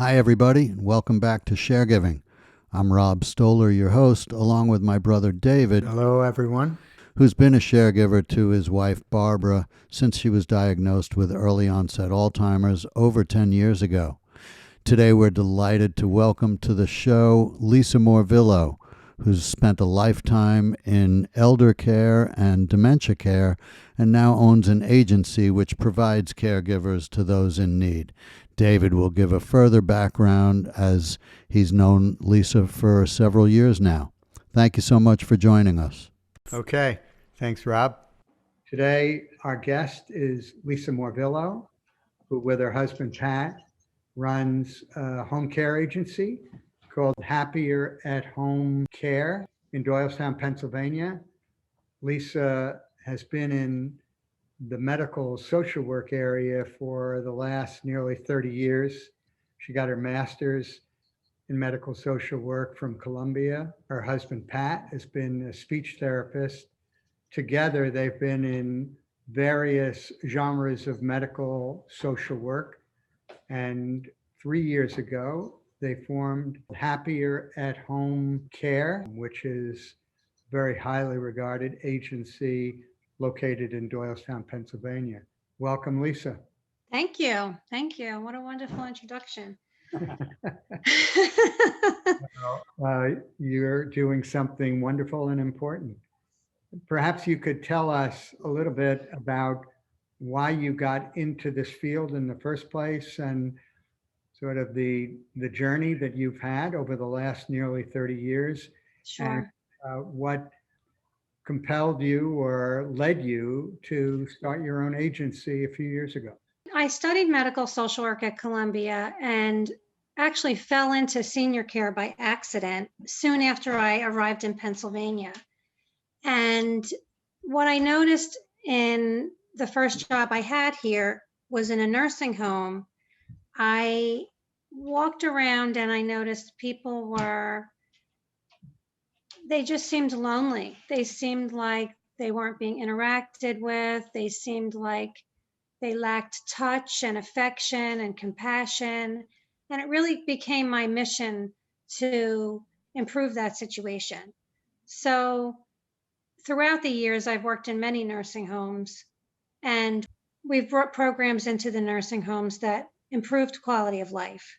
Hi, everybody, and welcome back to Sharegiving. I'm Rob Stoller, your host, along with my brother David, Hello, everyone. who's been a caregiver to his wife Barbara since she was diagnosed with early onset Alzheimer's over 10 years ago. Today, we're delighted to welcome to the show Lisa Morvillo, who's spent a lifetime in elder care and dementia care and now owns an agency which provides caregivers to those in need. David will give a further background as he's known Lisa for several years now. Thank you so much for joining us. Okay, thanks, Rob. Today, our guest is Lisa Morvillo, who, with her husband Pat, runs a home care agency called Happier at Home Care in Doylestown, Pennsylvania. Lisa has been in the medical social work area for the last nearly 30 years. She got her master's in medical social work from Columbia. Her husband, Pat, has been a speech therapist. Together, they've been in various genres of medical social work. And 3 years ago, they formed Happier at Home Care, which is a very highly regarded agency located in Doylestown, Pennsylvania. Welcome, Lisa. Thank you. Thank you. What a wonderful introduction. You're doing something wonderful and important. Perhaps you could tell us a little bit about why you got into this field in the first place and sort of the journey that you've had over the last nearly 30 years. Sure. And what compelled you or led you to start your own agency a few years ago? I studied medical social work at Columbia and actually fell into senior care by accident soon after I arrived in Pennsylvania. And what I noticed in the first job I had here was in a nursing home. I walked around and I noticed people they just seemed lonely. They seemed like they weren't being interacted with. They seemed like they lacked touch and affection and compassion. And it really became my mission to improve that situation. So throughout the years, I've worked in many nursing homes, and we've brought programs into the nursing homes that improved quality of life.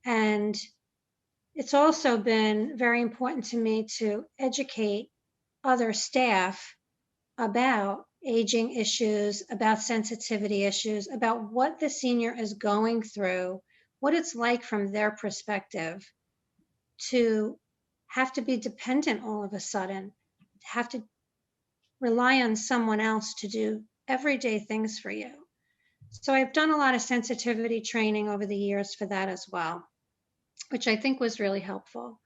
And it's also been very important to me to educate other staff about aging issues, about sensitivity issues, about what the senior is going through, what it's like from their perspective to have to be dependent all of a sudden, have to rely on someone else to do everyday things for you. So I've done a lot of sensitivity training over the years for that as well, which I think was really helpful.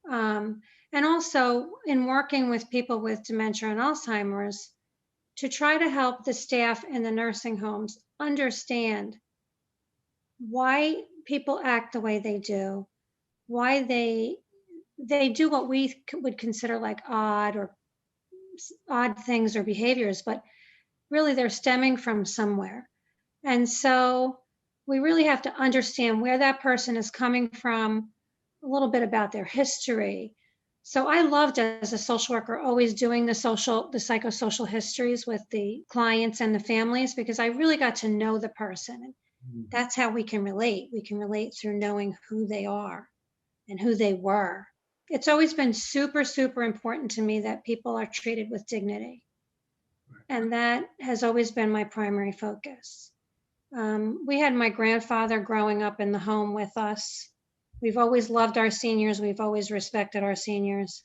And also in working with people with dementia and Alzheimer's, to try to help the staff in the nursing homes understand why people act the way they do, why they do what we would consider like odd things or behaviors, but really they're stemming from somewhere. And so we really have to understand where that person is coming from, a little bit about their history. So I loved, as a social worker, always doing the psychosocial histories with the clients and the families, because I really got to know the person. And that's how we can relate. We can relate through knowing who they are and who they were. It's always been super, super important to me that people are treated with dignity. And that has always been my primary focus. We had my grandfather growing up in the home with us. We've always loved our seniors. We've always respected our seniors.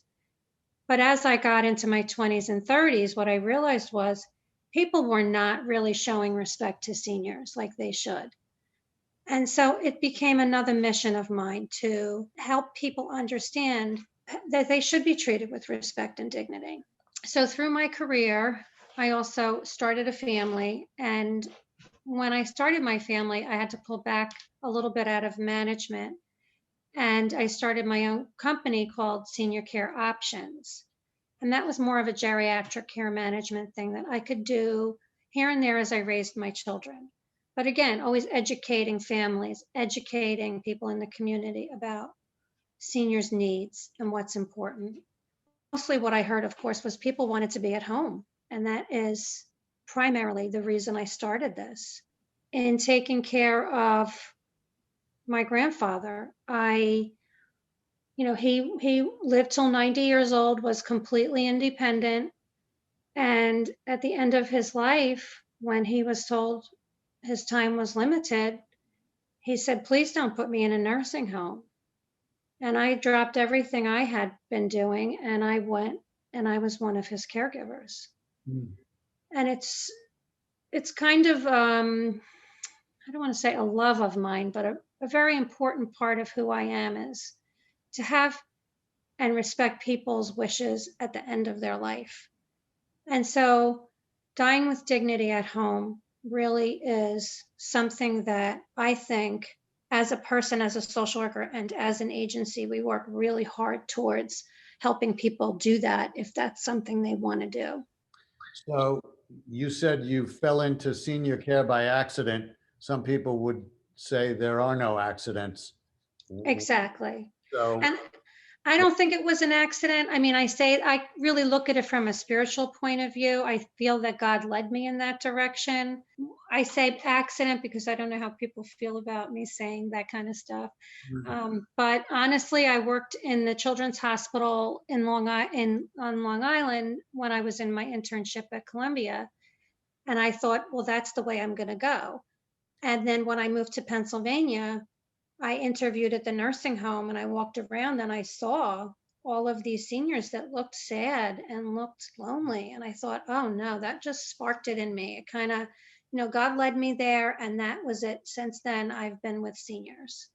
But as I got into my 20s and 30s, what I realized was people were not really showing respect to seniors like they should. And so it became another mission of mine to help people understand that they should be treated with respect and dignity. So through my career, I also started a family. And when I started my family, I had to pull back a little bit out of management. And I started my own company called Senior Care Options. And that was more of a geriatric care management thing that I could do here and there as I raised my children. But again, always educating families, educating people in the community about seniors' needs and what's important. Mostly what I heard, of course, was people wanted to be at home. And that is primarily the reason I started this. In taking care of my grandfather, he lived till 90 years old, was completely independent. And at the end of his life, when he was told his time was limited, he said, please don't put me in a nursing home. And I dropped everything I had been doing and I went and I was one of his caregivers. Mm. And it's kind of I don't want to say a love of mine, but a very important part of who I am is to have and respect people's wishes at the end of their life. And so dying with dignity at home really is something that I think as a person, as a social worker, and as an agency, we work really hard towards helping people do that if that's something they want to do. So you said you fell into senior care by accident. Some people would say there are no accidents. Exactly. So And I don't think it was an accident. I mean, I really look at it from a spiritual point of view. I feel that God led me in that direction. I say accident because I don't know how people feel about me saying that kind of stuff. But honestly, I worked in the Children's Hospital on Long Island when I was in my internship at Columbia. And I thought, well, that's the way I'm going to go. And then when I moved to Pennsylvania, I interviewed at the nursing home and I walked around and I saw all of these seniors that looked sad and looked lonely. And I thought, oh no, that just sparked it in me. It kind of, God led me there and that was it. Since then, I've been with seniors.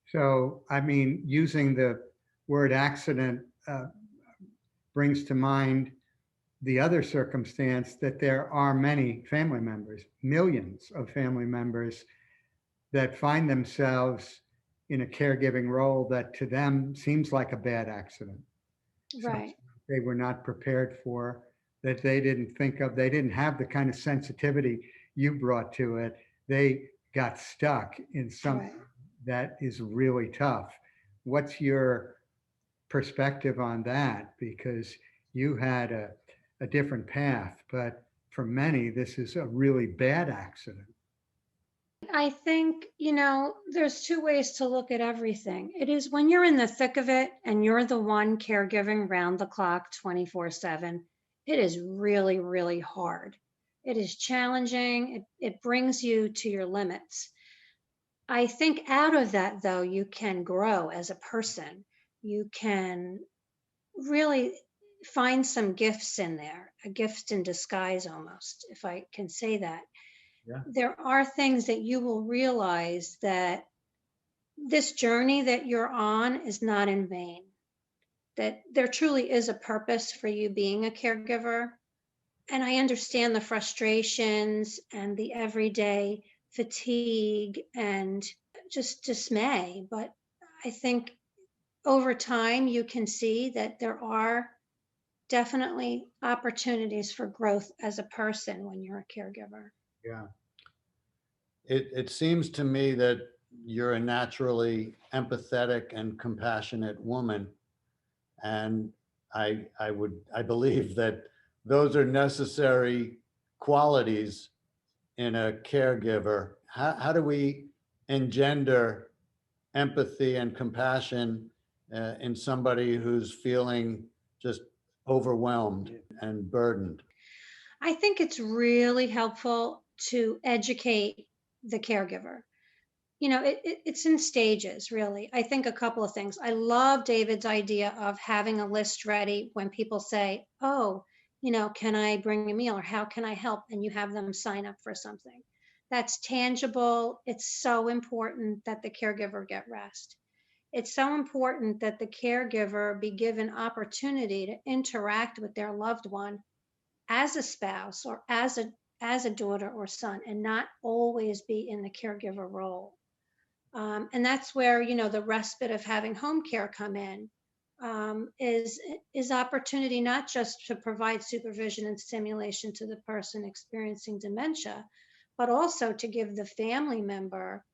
So, I mean, using the word accident brings to mind the other circumstance that there are many family members, millions of family members that find themselves in a caregiving role that to them seems like a bad accident. Right. They were not prepared for, that they didn't think of, they didn't have the kind of sensitivity you brought to it. They got stuck in something that is really tough. What's your perspective on that? Because you had a different path, but for many, this is a really bad accident. I think, there's two ways to look at everything. It is when you're in the thick of it and you're the one caregiving round the clock 24/7, it is really, really hard. It is challenging. It brings you to your limits. I think out of that, though, you can grow as a person. You can really find some gifts in there, a gift in disguise almost, if I can say that. Yeah. There are things that you will realize that this journey that you're on is not in vain, that there truly is a purpose for you being a caregiver. And I understand the frustrations and the everyday fatigue and just dismay. But I think over time, you can see that there are definitely opportunities for growth as a person when you're a caregiver. yeah, it seems to me that you're a naturally empathetic and compassionate woman. And I believe that those are necessary qualities in a caregiver. How do we engender empathy and compassion in somebody who's feeling just overwhelmed and burdened? I think it's really helpful to educate the caregiver. It's in stages, really. I think a couple of things. I love David's idea of having a list ready when people say, oh, can I bring a meal or how can I help? And you have them sign up for something. That's tangible. It's so important that the caregiver get rest. It's so important that the caregiver be given opportunity to interact with their loved one as a spouse or as a daughter or son and not always be in the caregiver role. And that's where, the respite of having home care come in, is opportunity not just to provide supervision and stimulation to the person experiencing dementia, but also to give the family member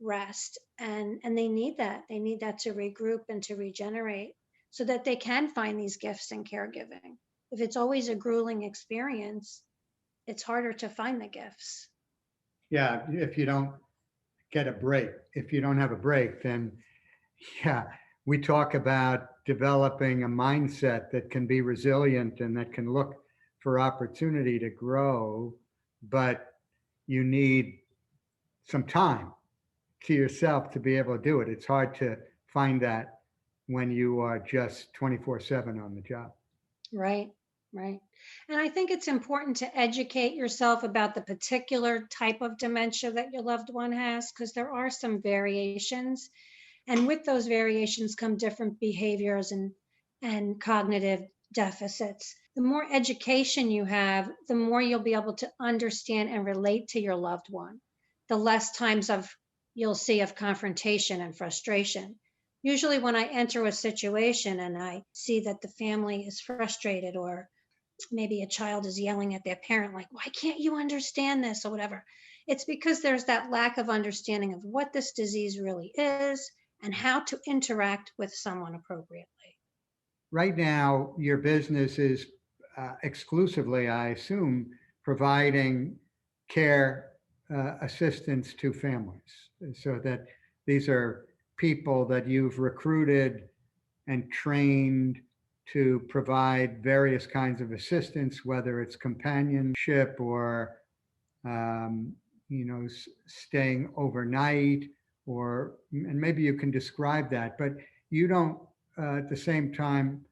rest. And they need that. They need that to regroup and to regenerate so that they can find these gifts in caregiving. If it's always a grueling experience, it's harder to find the gifts. Yeah, if you don't get a break, if you don't have a break, then yeah, we talk about developing a mindset that can be resilient and that can look for opportunity to grow, but you need some time to yourself to be able to do it. It's hard to find that when you are just 24/7 on the job. Right, right. And I think it's important to educate yourself about the particular type of dementia that your loved one has, because there are some variations. And with those variations come different behaviors and cognitive deficits. The more education you have, the more you'll be able to understand and relate to your loved one. The less times of you'll see of confrontation and frustration. Usually when I enter a situation and I see that the family is frustrated, or maybe a child is yelling at their parent, like, why can't you understand this, or whatever, it's because there's that lack of understanding of what this disease really is and how to interact with someone appropriately. Right now, your business is exclusively, I assume, providing care assistance to families, so that these are people that you've recruited and trained to provide various kinds of assistance, whether it's companionship or um, staying overnight, or and maybe you can describe that, but you don't at the same time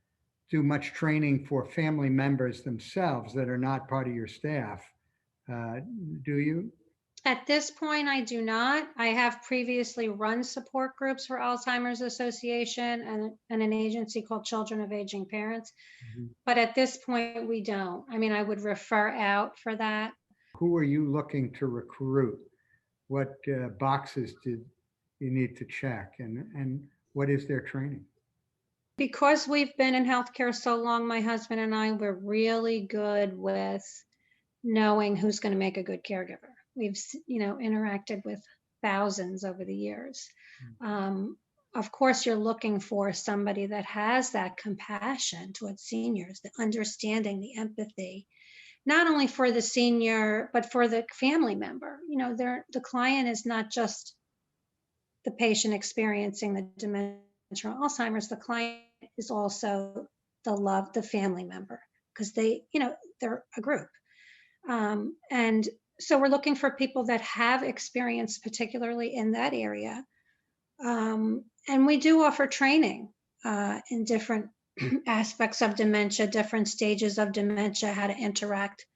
do much training for family members themselves that are not part of your staff, uh, do you? At this point, I do not. I have previously run support groups for Alzheimer's Association and an agency called Children of Aging Parents. Mhm. But at this point, we don't. I mean, I would refer out for that. Who are you looking to recruit? What boxes did you need to check, and what is their training? Because we've been in healthcare so long, my husband and I, we're really good with knowing who's going to make a good caregiver. We've, interacted with thousands over the years. Of course, you're looking for somebody that has that compassion towards seniors, the understanding, the empathy, not only for the senior, but for the family member. The client is not just the patient experiencing the dementia or Alzheimer's. The client is also the family member, because they're a group. And so we're looking for people that have experience, particularly in that area. And we do offer training in different aspects of dementia, different stages of dementia, how to interact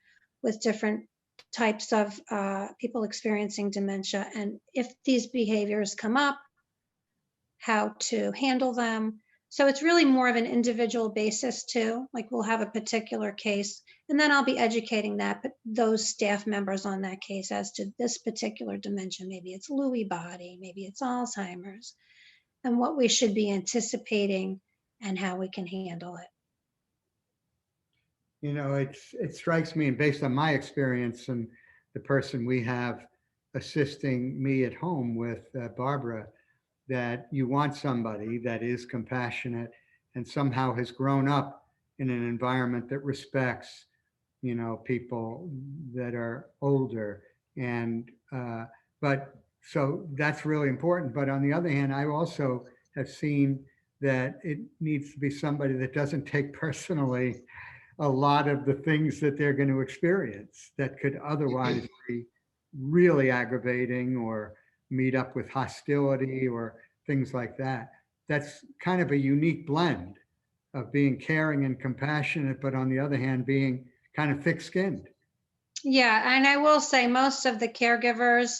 with different types of people experiencing dementia. And if these behaviors come up, how to handle them. So it's really more of an individual basis too. Like we'll have a particular case, and then I'll be educating those staff members on that case as to this particular dementia. Maybe it's Lewy body, maybe it's Alzheimer's, and what we should be anticipating and how we can handle it. It strikes me, and based on my experience and the person we have assisting me at home with, Barbara, that you want somebody that is compassionate and somehow has grown up in an environment that respects, people that are older. And, but so that's really important. But on the other hand, I also have seen that it needs to be somebody that doesn't take personally a lot of the things that they're going to experience that could otherwise be really aggravating or meet up with hostility or things like that. That's kind of a unique blend of being caring and compassionate, but on the other hand, being kind of thick-skinned. Yeah, and I will say most of the caregivers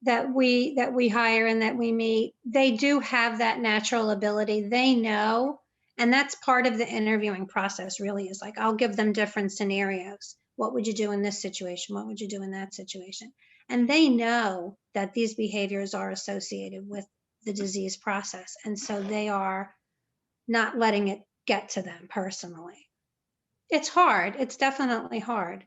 that we hire and that we meet, they do have that natural ability. They know, and that's part of the interviewing process really, is like, I'll give them different scenarios. What would you do in this situation? What would you do in that situation? And they know that these behaviors are associated with the disease process. And so they are not letting it get to them personally. It's hard. It's definitely hard.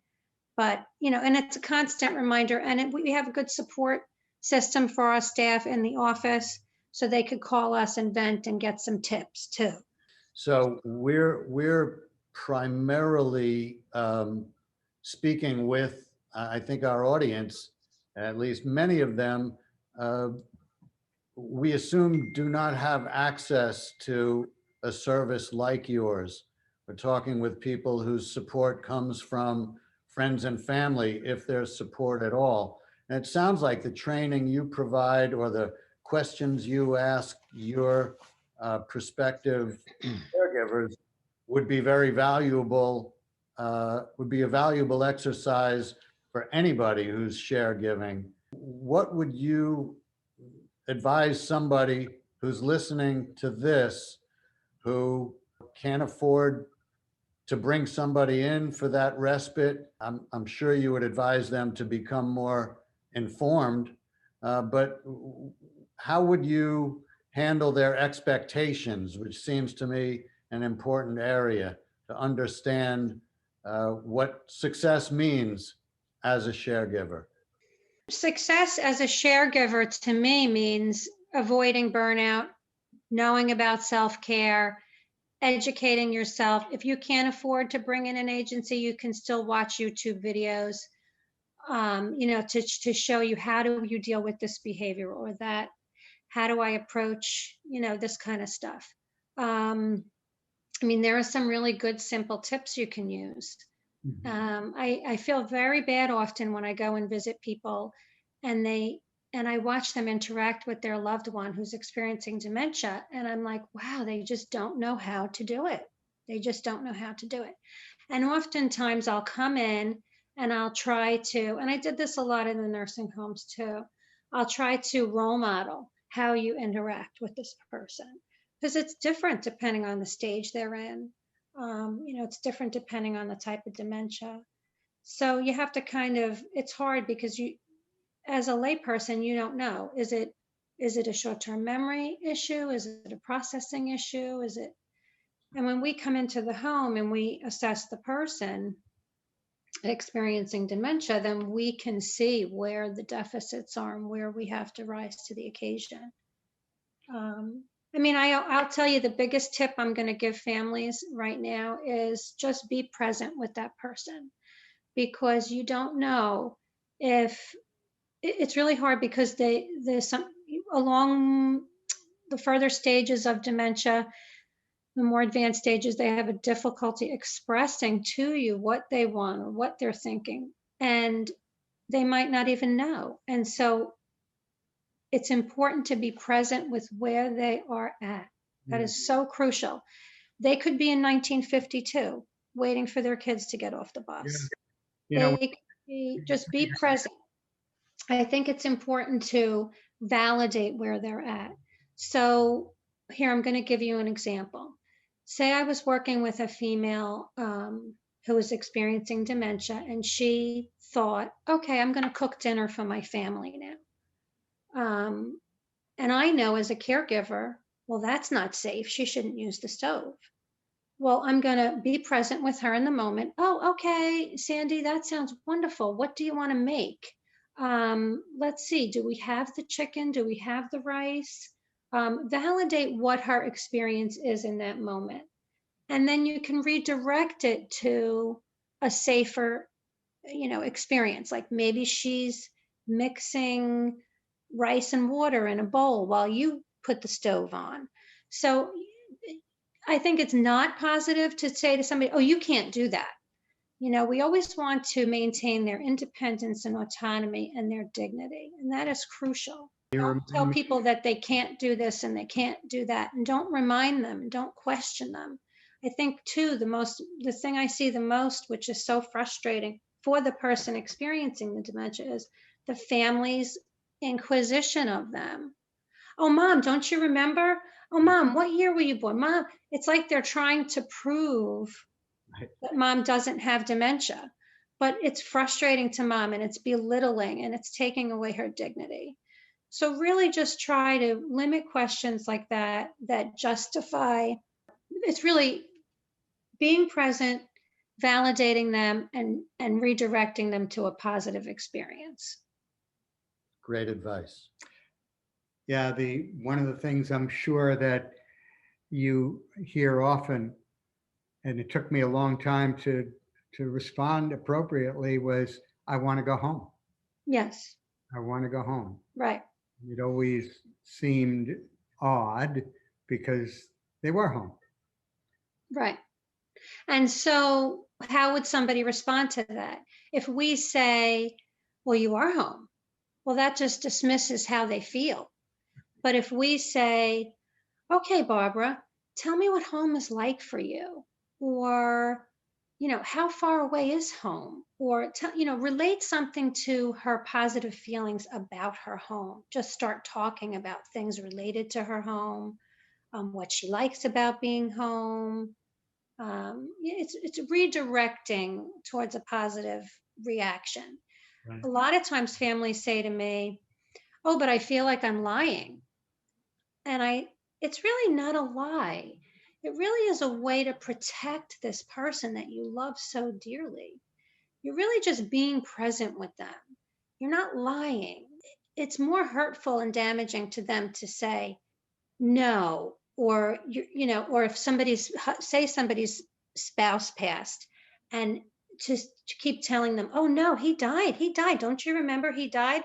But, and it's a constant reminder. And we have a good support system for our staff in the office, so they could call us and vent and get some tips too. So we're primarily speaking with, I think, our audience, at least many of them, we assume do not have access to a service like yours. We're talking with people whose support comes from friends and family, if there's support at all. And it sounds like the training you provide or the questions you ask your prospective caregivers would be very valuable, would be a valuable exercise for anybody who's share giving. What would you advise somebody who's listening to this, who can't afford to bring somebody in for that respite? I'm sure you would advise them to become more informed, but how would you handle their expectations, which seems to me an important area to understand what success means as a share giver? Success as a share giver to me means avoiding burnout, knowing about self-care, educating yourself. If you can't afford to bring in an agency, you can still watch YouTube videos, to show you how do you deal with this behavior or that. How do I approach, this kind of stuff? There are some really good, simple tips you can use. I feel very bad often when I go and visit people and I watch them interact with their loved one who's experiencing dementia. And I'm like, wow, they just don't know how to do it. They just don't know how to do it. And oftentimes I'll come in and I'll try to, and I did this a lot in the nursing homes too, I'll try to role model how you interact with this person, because it's different depending on the stage they're in. It's different depending on the type of dementia. So you have to it's hard because you, as a layperson, you don't know. Is it a short-term memory issue? Is it a processing issue? And when we come into the home and we assess the person experiencing dementia, then we can see where the deficits are and where we have to rise to the occasion. I'll tell you the biggest tip I'm going to give families right now is just be present with that person, because you don't know if it's really hard, because there's some along the further stages of dementia, the more advanced stages, they have a difficulty expressing to you what they want or what they're thinking, and they might not even know. And so it's important to be present with where they are at. That is so crucial. They could be in 1952 waiting for their kids to get off the bus. Just be present. I think it's important to validate where they're at. So here, I'm going to give you an example. Say I was working with a female who was experiencing dementia, and she thought, okay, I'm going to cook dinner for my family now. And I know as a caregiver, well, that's not safe. She shouldn't use the stove. Well, I'm going to be present with her in the moment. Oh, okay, Sandy, that sounds wonderful. What do you want to make? Let's see. Do we have the chicken? Do we have the rice? Validate what her experience is in that moment. And then you can redirect it to a safer, experience. Like maybe she's mixing rice and water in a bowl while you put the stove on. So I think it's not positive to say to somebody, oh, you can't do that. We always want to maintain their independence and autonomy and their dignity. And that is crucial. Don't tell people that they can't do this and they can't do that. And don't remind them and don't question them. I think too, the thing I see the most, which is so frustrating for the person experiencing the dementia, is the family's inquisition of them. Oh, Mom, don't you remember? Oh, Mom, what year were you born? Mom, it's like they're trying to prove that Mom doesn't have dementia, but it's frustrating to Mom, and it's belittling, and it's taking away her dignity. So really just try to limit questions like that justify. It's really being present, validating them and redirecting them to a positive experience. Great advice. Yeah, one of the things I'm sure that you hear often, and it took me a long time to respond appropriately, was, I want to go home. Yes, I want to go home. right, It always seemed odd because they were home. right. And so how would somebody respond to that? If we say, well, you are home, well, that just dismisses how they feel. But if we say, okay, Barbara, tell me what home is like for you, or, how far away is home, or, relate something to her positive feelings about her home. Just start talking about things related to her home, what she likes about being home. It's redirecting towards a positive reaction. Right. A lot of times families say to me, oh, but I feel like I'm lying. And it's really not a lie. It really is a way to protect this person that you love so dearly. You're really just being present with them. You're not lying. It's more hurtful and damaging to them to say no, or or if somebody's spouse passed, and to keep telling them, oh no, he died. Don't you remember he died?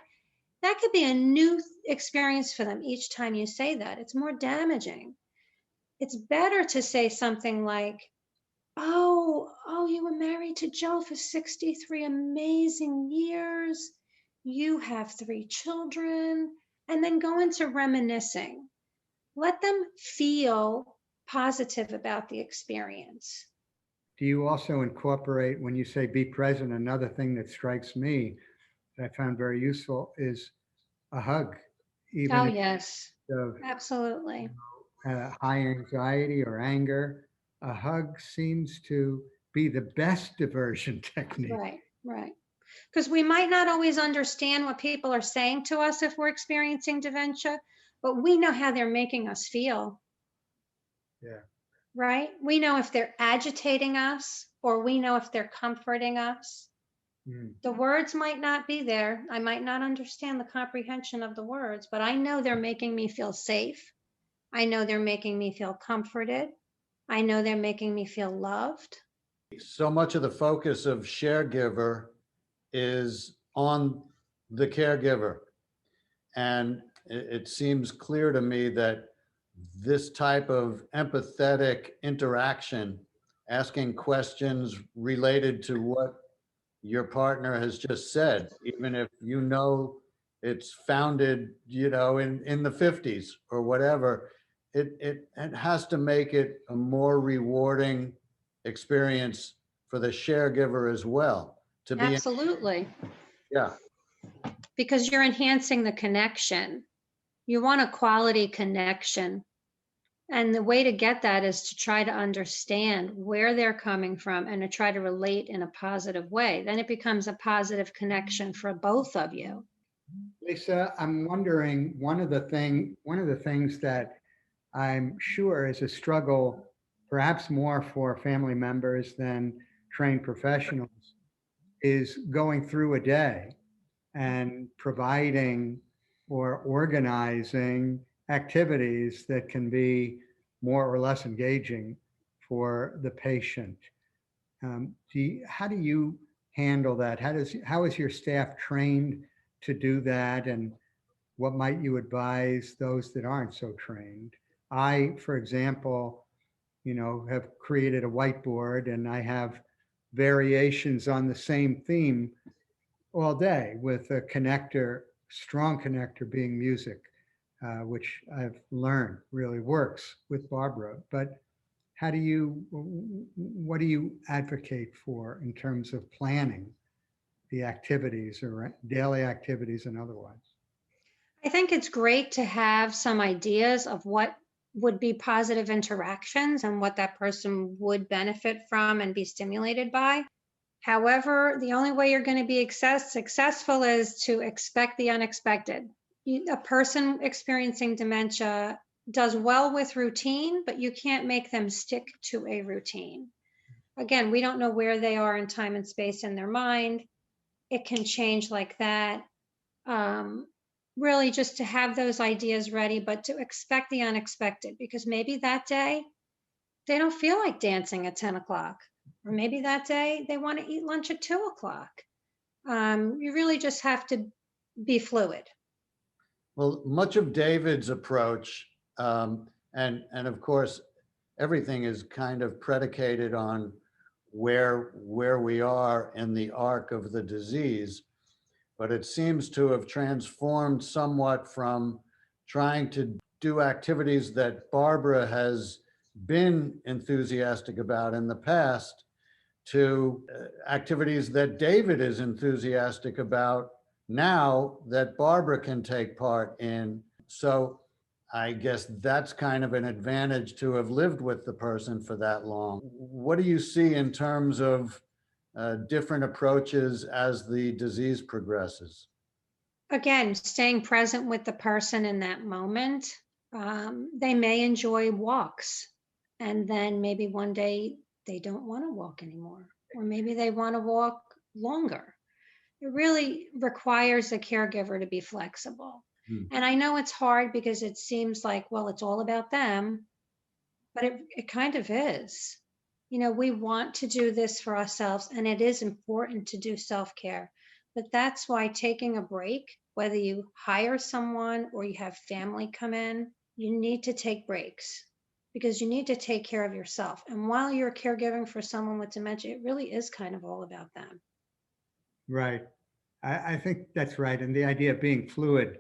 That could be a new experience for them each time you say that. It's more damaging. It's better to say something like, oh, you were married to Joe for 63 amazing years. You have 3 children, and then go into reminiscing. Let them feel positive about the experience. Do you also incorporate, when you say be present, another thing that strikes me that I found very useful is a hug, even Oh, if yes, of absolutely. high anxiety or anger. A hug seems to be the best diversion technique. Right, right. Because we might not always understand what people are saying to us if we're experiencing dementia, but we know how they're making us feel, Yeah. right? We know if they're agitating us, or we know if they're comforting us. Mm. The words might not be there. I might not understand the comprehension of the words, but I know they're making me feel safe. I know they're making me feel comforted. I know they're making me feel loved. So much of the focus of Sharegiver is on the caregiver. And it seems clear to me that this type of empathetic interaction, asking questions related to what your partner has just said, even if you know it's founded, in the 50s or whatever, it has to make it a more rewarding experience for the caregiver as well. To be, Absolutely. yeah, Because you're enhancing the connection. You want a quality connection. And the way to get that is to try to understand where they're coming from and to try to relate in a positive way. Then it becomes a positive connection for both of you. Lisa, I'm wondering, one of the things that I'm sure is a struggle, perhaps more for family members than trained professionals, is going through a day and providing or organizing activities that can be more or less engaging for the patient. How do you handle that? How is your staff trained to do that? And what might you advise those that aren't so trained? I, for example, have created a whiteboard, and I have variations on the same theme all day, with a strong connector being music, which I've learned really works with Barbara. But what do you advocate for in terms of planning the activities, or daily activities and otherwise? I think it's great to have some ideas of what would be positive interactions and what that person would benefit from and be stimulated by. However, the only way you're going to be successful is to expect the unexpected. A person experiencing dementia does well with routine, but you can't make them stick to a routine. again, we don't know where they are in time and space in their mind. It can change like that. Um, really just to have those ideas ready, but to expect the unexpected, because maybe that day they don't feel like dancing at 10 o'clock, or maybe that day they want to eat lunch at 2 o'clock. You really just have to be fluid. Well, much of David's approach, and of course, everything is kind of predicated on where we are in the arc of the disease, but it seems to have transformed somewhat from trying to do activities that Barbara has been enthusiastic about in the past to activities that David is enthusiastic about now that Barbara can take part in. So I guess that's kind of an advantage to have lived with the person for that long. What do you see in terms of different approaches as the disease progresses? Again, staying present with the person in that moment. They may enjoy walks, and then maybe one day they don't want to walk anymore, or maybe they want to walk longer. It really requires the caregiver to be flexible. Hmm. And I know it's hard because it seems like, well, it's all about them, but it kind of is. You know, we want to do this for ourselves, and it is important to do self-care. But that's why taking a break, whether you hire someone or you have family come in, you need to take breaks because you need to take care of yourself. And while you're caregiving for someone with dementia, it really is kind of all about them. Right. I think that's right. And the idea of being fluid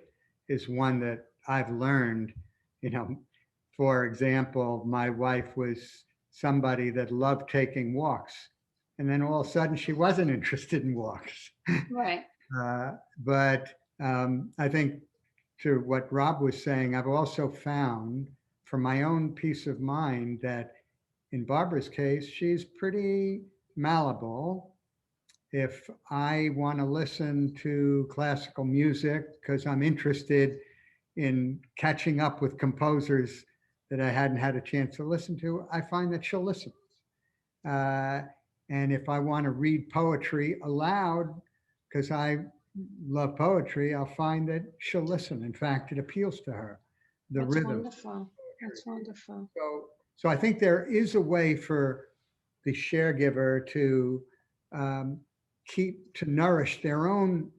is one that I've learned. You know, for example, my wife was somebody that loved taking walks. And then all of a sudden she wasn't interested in walks. Right. But I think to what Rob was saying, I've also found for my own peace of mind that in Barbara's case, she's pretty malleable. If I want to listen to classical music because I'm interested in catching up with composers that I hadn't had a chance to listen to, I find that she'll listen. Uh, and if I want to read poetry aloud because I love poetry, I'll find that she'll listen. In fact, it appeals to her, the That's rhythm. wonderful. That's wonderful. So I think there is a way for the caregiver to to nourish their own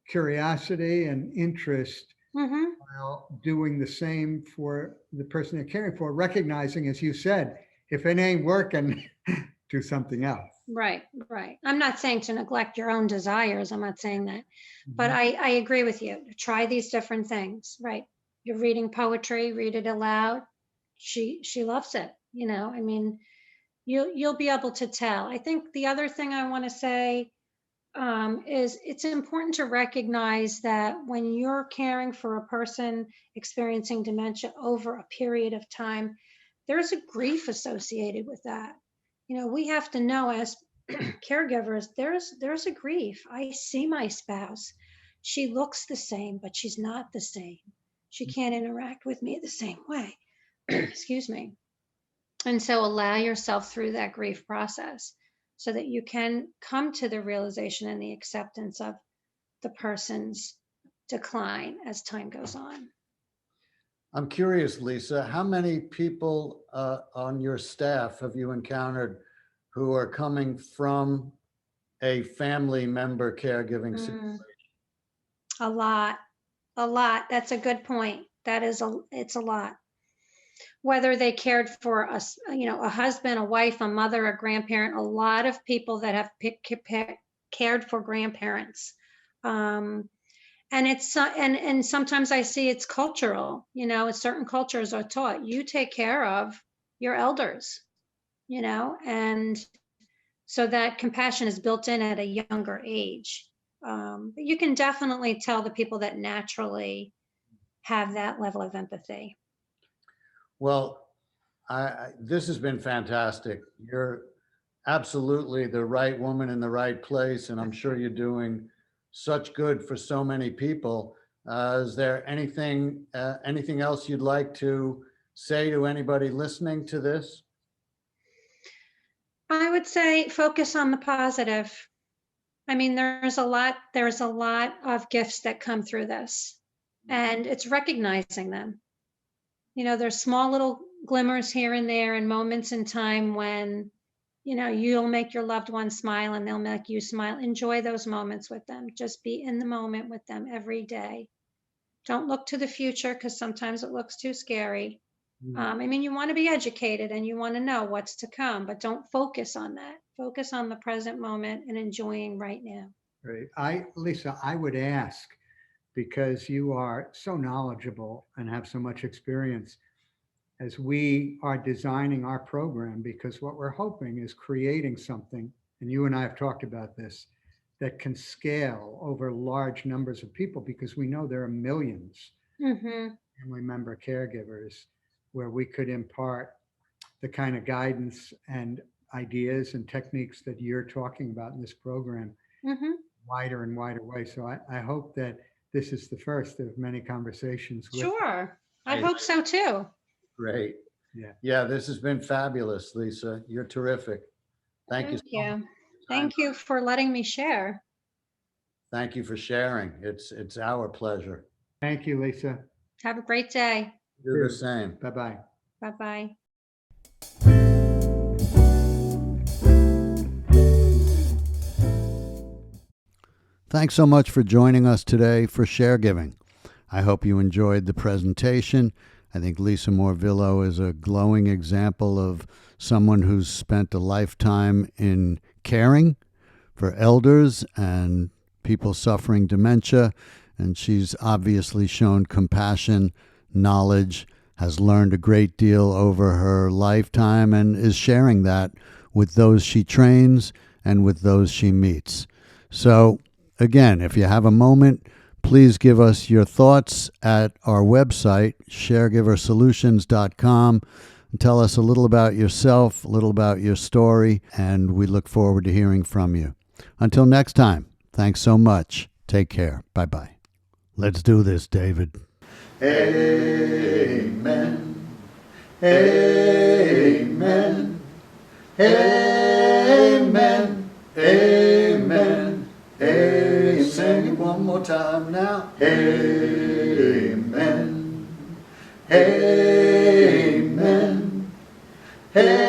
curiosity and interest Mm-hmm. while doing the same for the person they're caring for, recognizing, as you said, if it ain't working, do something else. Right, right. I'm not saying to neglect your own desires. I'm not saying that. But I agree with you. Try these different things, right? You're reading poetry, read it aloud. She loves it. You know, I mean, you'll be able to tell. I think the other thing I want to say is it's important to recognize that when you're caring for a person experiencing dementia over a period of time, there's a grief associated with that. You know, we have to know as caregivers, there's a grief. I see my spouse. She looks the same, but she's not the same. She can't interact with me the same way. Excuse me. And so allow yourself through that grief process so that you can come to the realization and the acceptance of the person's decline as time goes on. I'm curious, Lisa, how many people on your staff have you encountered who are coming from a family member caregiving situation? A lot, a lot. That's a good point. It's a lot. Whether they cared for us, you know, a husband, a wife, a mother, a grandparent, a lot of people that have cared for grandparents. And it's and sometimes I see it's cultural, you know, certain cultures are taught you take care of your elders, you know, and so that compassion is built in at a younger age. But you can definitely tell the people that naturally have that level of empathy. Well, this has been fantastic. You're absolutely the right woman in the right place, and I'm sure you're doing such good for so many people. Is there anything else you'd like to say to anybody listening to this? I would say focus on the positive. I mean, there's a lot of gifts that come through this, and it's recognizing them. There's small little glimmers here and there and moments in time when, you'll make your loved one smile and they'll make you smile. Enjoy those moments with them. Just be in the moment with them every day. Don't look to the future because sometimes it looks too scary. I mean, you want to be educated and you want to know what's to come, but don't focus on that. Focus on the present moment and enjoying right now. Right. Lisa, I would ask, because you are so knowledgeable and have so much experience, as we are designing our program, because what we're hoping is creating something, and you and I have talked about this, that can scale over large numbers of people, because we know there are millions Mm-hmm. family member caregivers where we could impart the kind of guidance and ideas and techniques that you're talking about in this program Mm-hmm. wider and wider way. So I hope that this is the first of many conversations with. Sure. I Hey. hope so too. Great. Yeah. Yeah, this has been fabulous, Lisa. You're terrific. Thank you. Thank you. Thank you for letting me share. Thank you for sharing. It's our pleasure. Thank you, Lisa. Have a great day. Do the same. Bye-bye. Bye-bye. Thanks so much for joining us today for Sharegiving. I hope you enjoyed the presentation. I think Lisa Morvillo is a glowing example of someone who's spent a lifetime in caring for elders and people suffering dementia, and she's obviously shown compassion, knowledge, has learned a great deal over her lifetime, and is sharing that with those she trains and with those she meets. So, again, if you have a moment, please give us your thoughts at our website, sharegiversolutions.com, and tell us a little about yourself, a little about your story, and we look forward to hearing from you. Until next time, thanks so much. Take care. Bye-bye. Let's do this, David. Amen. Amen. Amen. Amen. Amen. Sing it one more time now. Amen. Amen. Amen.